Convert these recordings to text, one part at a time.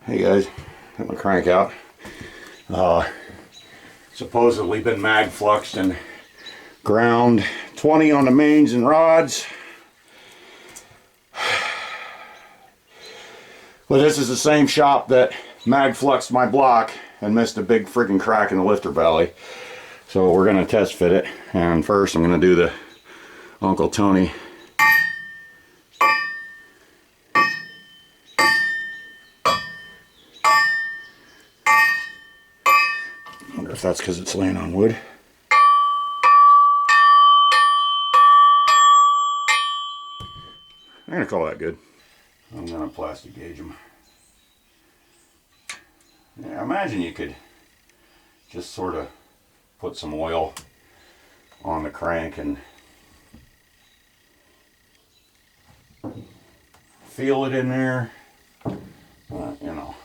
Hey guys, got my crank out. Supposedly been mag fluxed and ground 20 on the mains and rods. Well, this is the same shop that mag fluxed my block and missed a big freaking crack in the lifter belly. So we're gonna test fit it, and first I'm gonna do the Uncle Tony. I wonder if that's because it's laying on wood. I'm gonna call that good. I'm gonna plastic gauge them. Yeah, I imagine you could just sort of put some oil on the crank and feel it in there. You know,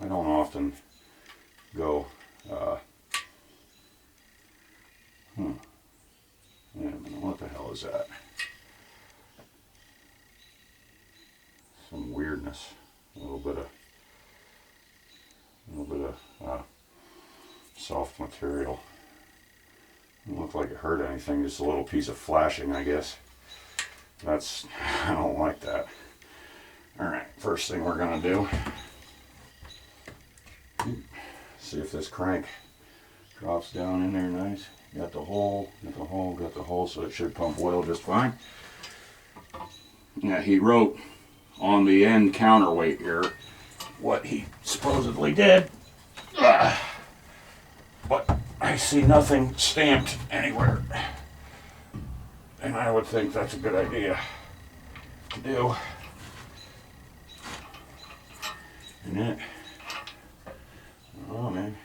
I don't often go, wait a minute, what the hell is that? Some weirdness, a little bit of soft material. Doesn't look like it hurt anything, just a little piece of flashing, I guess. I don't like that. Alright, first thing we're gonna do, see if this crank drops down in there nice. Got the hole, so it should pump oil just fine. Yeah, he wrote on the end counterweight here what he supposedly did. But I see nothing stamped anywhere. And I would think that's a good idea to do. Isn't it? Oh man.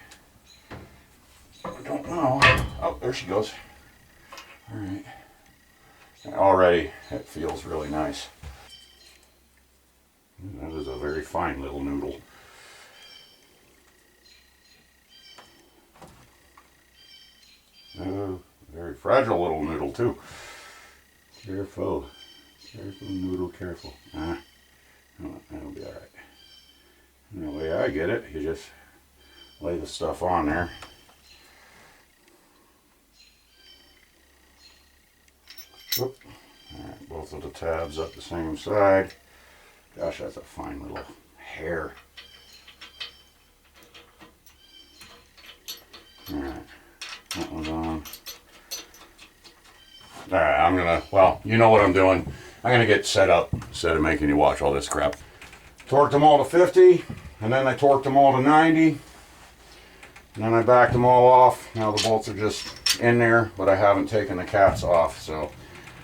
I don't know. Oh, there she goes. Alright. Already it feels really nice. That is a very fine little noodle. Very fragile little noodle too. Careful. Careful noodle, careful. That'll be alright. The way I get it, you just lay the stuff on there. Whoop. Alright, both of the tabs up the same side. Gosh, that's a fine little hair. Alright, that one's on. Alright, well, you know what I'm doing. I'm gonna get set up instead of making you watch all this crap. Torqued them all to 50, and then I torqued them all to 90. And then I backed them all off. Now the bolts are just in there, but I haven't taken the caps off, so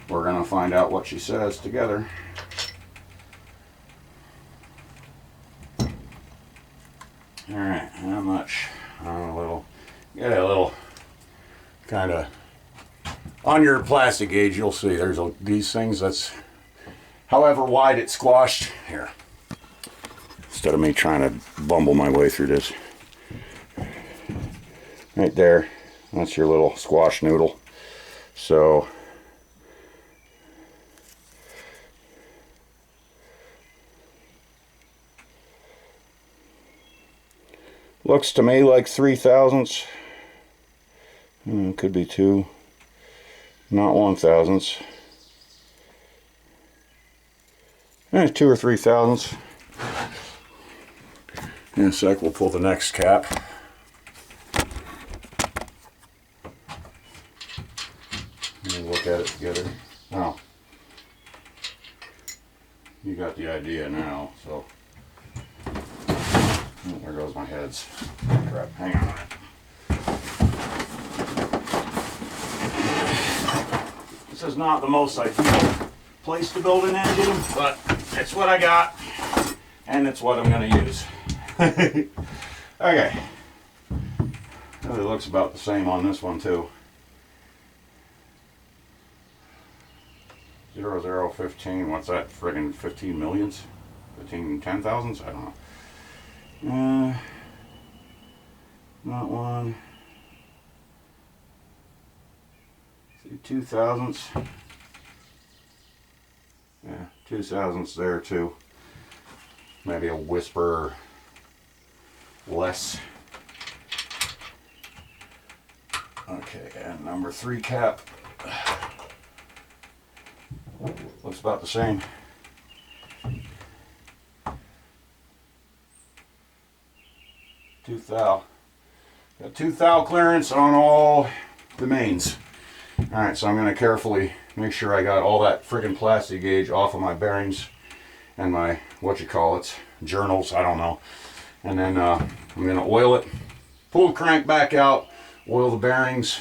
we're gonna find out what she says together. Alright, how much? Get a little kind of, on your plastic gauge you'll see there's these things, that's however wide it's squashed. Here, instead of me trying to bumble my way through this. Right there, that's your little squash noodle. So looks to me like 3/1000ths. Could be 2, not 1/1000ths. 2 or 3/1000ths. In a sec we'll pull the next cap. And look at it together. Now, you got the idea now, so. Oh, there goes my heads. Crap, hang on a minute. This is not the most ideal place to build an engine, but it's what I got, and it's what I'm going to use. Okay. It looks about the same on this one too. 0015, what's that? Friggin' 15 millions? 15 10,000s? I don't know. Not one. See, 2/1000ths. Yeah, 2/1000ths there too. maybe a whisper less. Okay, and number 3 cap looks about the same. 2 thou. Got 2 thou clearance on all the mains. Alright, so I'm going to carefully make sure I got all that friggin' plastic gauge off of my bearings and my, journals, I don't know. And then I'm going to oil it, pull the crank back out, oil the bearings,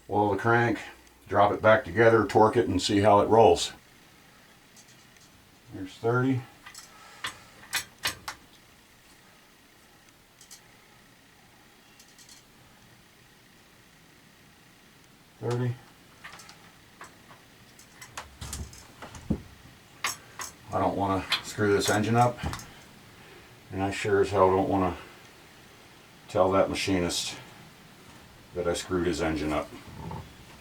oil the crank, drop it back together, torque it, and see how it rolls. There's 30. I don't want to screw this engine up, and I sure as hell don't want to tell that machinist that I screwed his engine up.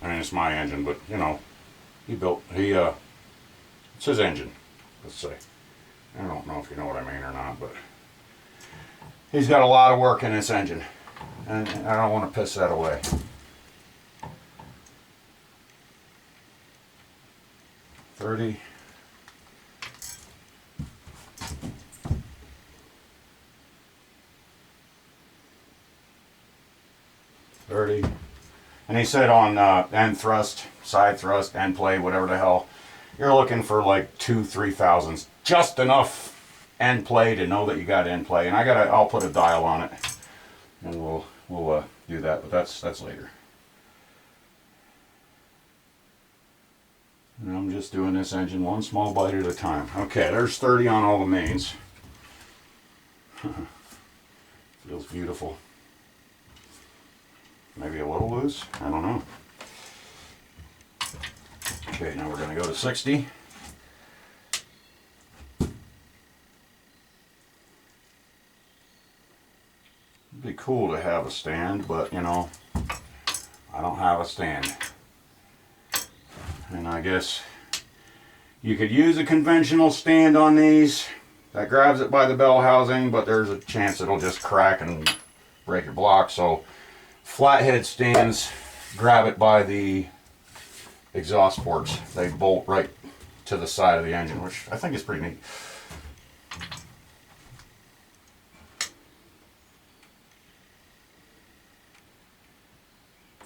I mean, it's my engine, but you know, it's his engine, let's say. I don't know if you know what I mean or not, but he's got a lot of work in this engine, and I don't want to piss that away. $30. And he said on end thrust, side thrust, end play, whatever the hell, you're looking for like 2-3 thousandths, just enough end play to know that you got end play. And I'll put a dial on it, and we'll do that, but that's later. And I'm just doing this engine one small bite at a time. Okay, there's 30 on all the mains. Feels beautiful. Maybe a little loose, I don't know. Okay, now we're going to go to 60. It'd be cool to have a stand, but you know, I don't have a stand. And I guess you could use a conventional stand on these that grabs it by the bell housing, but there's a chance it'll just crack and break your block. So Flathead stands grab it by the exhaust ports. They bolt right to the side of the engine, which I think is pretty neat.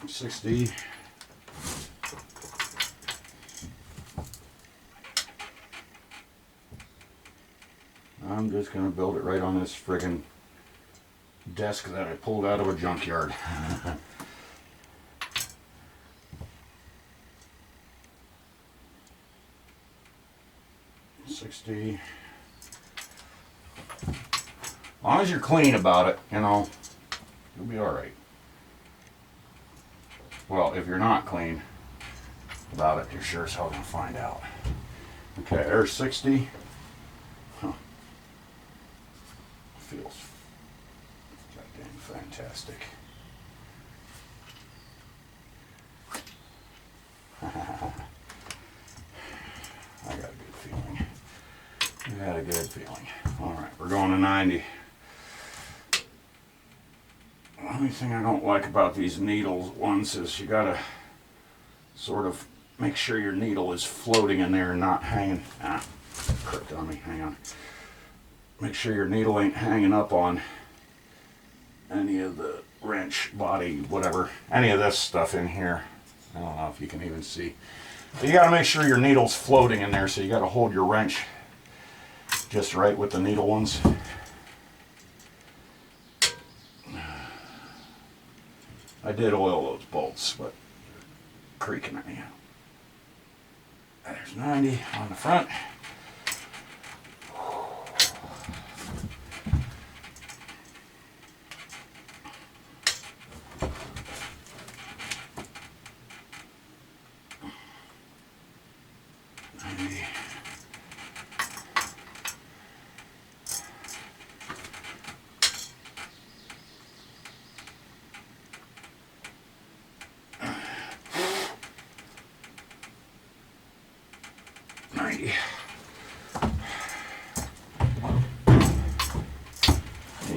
$60. I'm just going to build it right on this friggin' desk that I pulled out of a junkyard. $60. As long as you're clean about it, you know, you'll be alright. Well, if you're not clean about it, you're sure as hell going to find out. Okay, there's 60. Huh. Feels goddamn fantastic. I got a good feeling. I got a good feeling. Alright, we're going to 90. The only thing I don't like about these needles ones is you gotta sort of make sure your needle is floating in there and not hanging. Crooked on me, hang on. Make sure your needle ain't hanging up on any of the wrench, body, whatever, any of this stuff in here. I don't know if you can even see. But you gotta make sure your needle's floating in there, so you gotta hold your wrench just right with the needle ones. I did oil those bolts, but they're creaking at me. There's 90 on the front.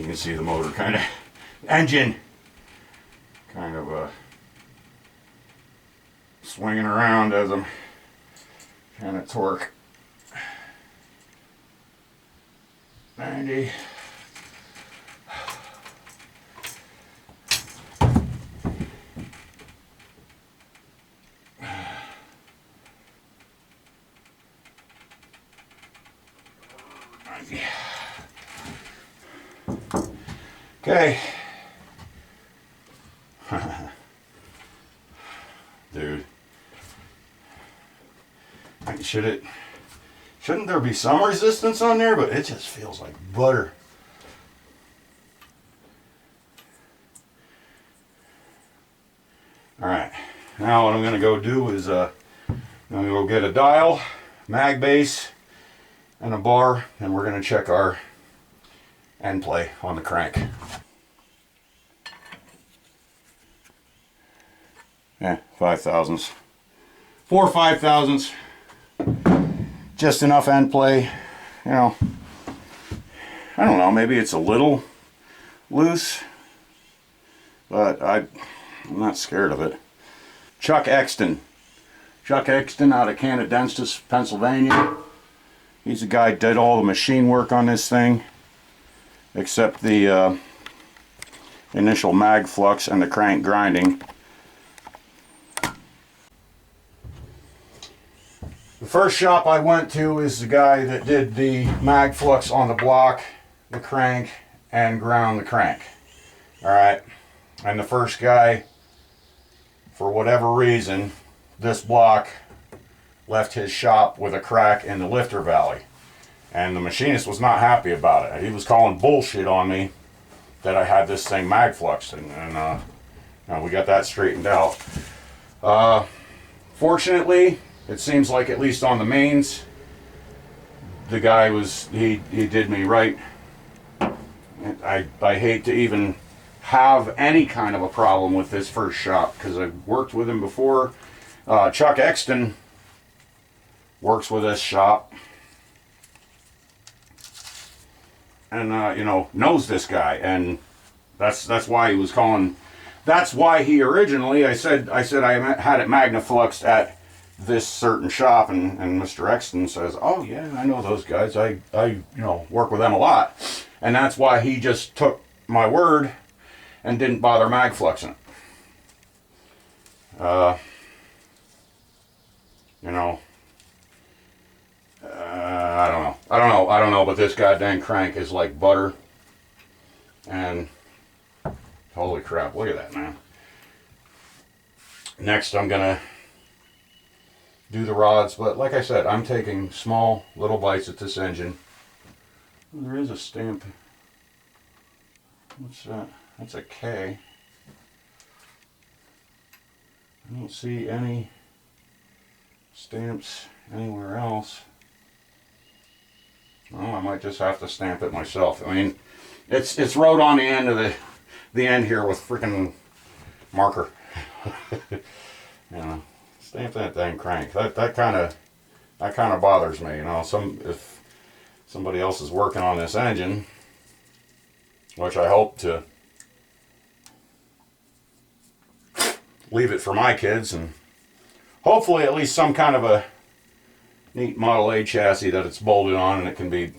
can see the motor kind of, engine kind of swinging around as I'm trying to torque. 90. Okay. Dude. Shouldn't there be some resistance on there? But it just feels like butter. Alright. Now what I'm going to go do is I'm going to go get a dial, mag base, and a bar, and we're going to check our end play on the crank. Yeah, 5/1000. 4 5/1000. Just enough end play. You know, I don't know, maybe it's a little loose, but I'm not scared of it. Chuck Exton out of Canadenstis, Pennsylvania. He's the guy who did all the machine work on this thing, except the initial mag flux and the crank grinding. The first shop I went to is the guy that did the mag flux on the block, the crank, and ground the crank. Alright, and the first guy, for whatever reason, this block left his shop with a crack in the lifter valley. And the machinist was not happy about it. He was calling bullshit on me that I had this thing mag fluxed, and we got that straightened out. Fortunately, it seems like at least on the mains, the guy he did me right. I hate to even have any kind of a problem with this first shop because I've worked with him before. Chuck Exton works with this shop, and knows this guy, and that's why he was calling. That's why he originally I said I had it magnafluxed at this certain shop, and Mr. Exton says, oh yeah, I know those guys, I work with them a lot, and that's why he just took my word and didn't bother mag fluxing it. I don't know, but this goddamn crank is like butter, and holy crap, look at that, man. Next I'm gonna do the rods, but like I said, I'm taking small little bites at this engine. There is a stamp. What's that? That's a K. I don't see any stamps anywhere else. Well, I might just have to stamp it myself. I mean, it's wrote on the end of the end here with freaking marker. Stamp that dang crank. That kind of bothers me. If somebody else is working on this engine, which I hope to leave it for my kids, and hopefully at least some kind of a neat Model A chassis that it's bolted on and it can be,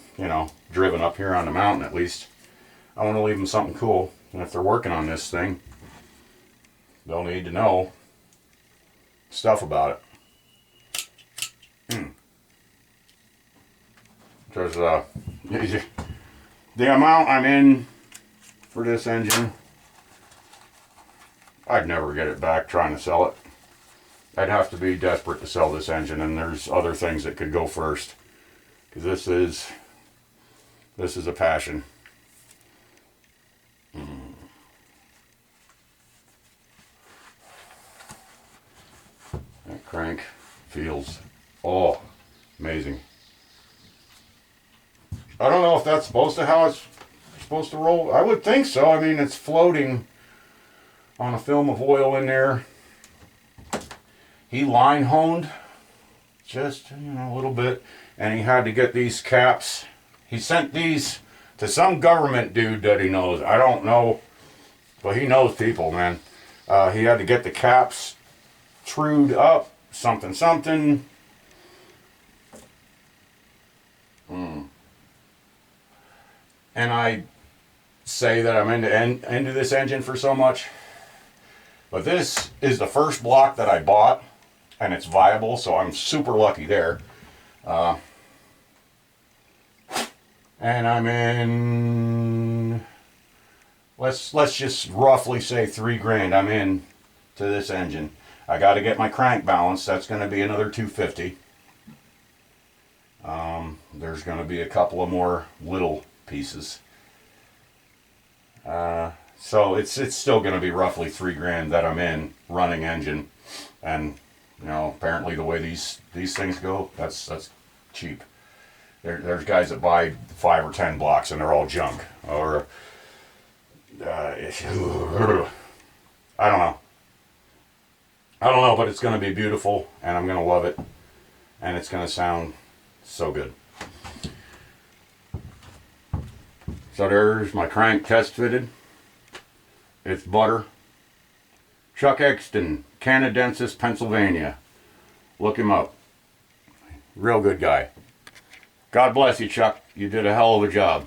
driven up here on the mountain at least. I want to leave them something cool, and if they're working on this thing, they'll need to know stuff about it. Because the amount I'm in for this engine, I'd never get it back trying to sell it. I'd have to be desperate to sell this engine, and there's other things that could go first, because this is a passion. That crank feels amazing. I don't know if that's how it's supposed to roll. I would think so. I mean, it's floating on a film of oil in there. He line honed just a little bit, and he had to get these caps. He sent these to some government dude that he knows. I don't know, but he knows people, man. He had to get the caps trued up, something. And I say that I'm into this engine for so much, but this is the first block that I bought, and it's viable, so I'm super lucky there. And I'm in, let's just roughly say $3 grand. I'm in to this engine. I got to get my crank balanced. That's going to be another $250. There's going to be a couple of more little pieces. So it's still going to be roughly $3 grand that I'm in running engine, and you know, apparently the way these things go, that's cheap. There's guys that buy 5 or 10 blocks and they're all junk, or I don't know, but it's going to be beautiful, and I'm going to love it, and it's going to sound so good. So there's my crank test fitted. It's butter. Chuck Exton, Canadensis, Pennsylvania. Look him up. Real good guy. God bless you, Chuck. You did a hell of a job.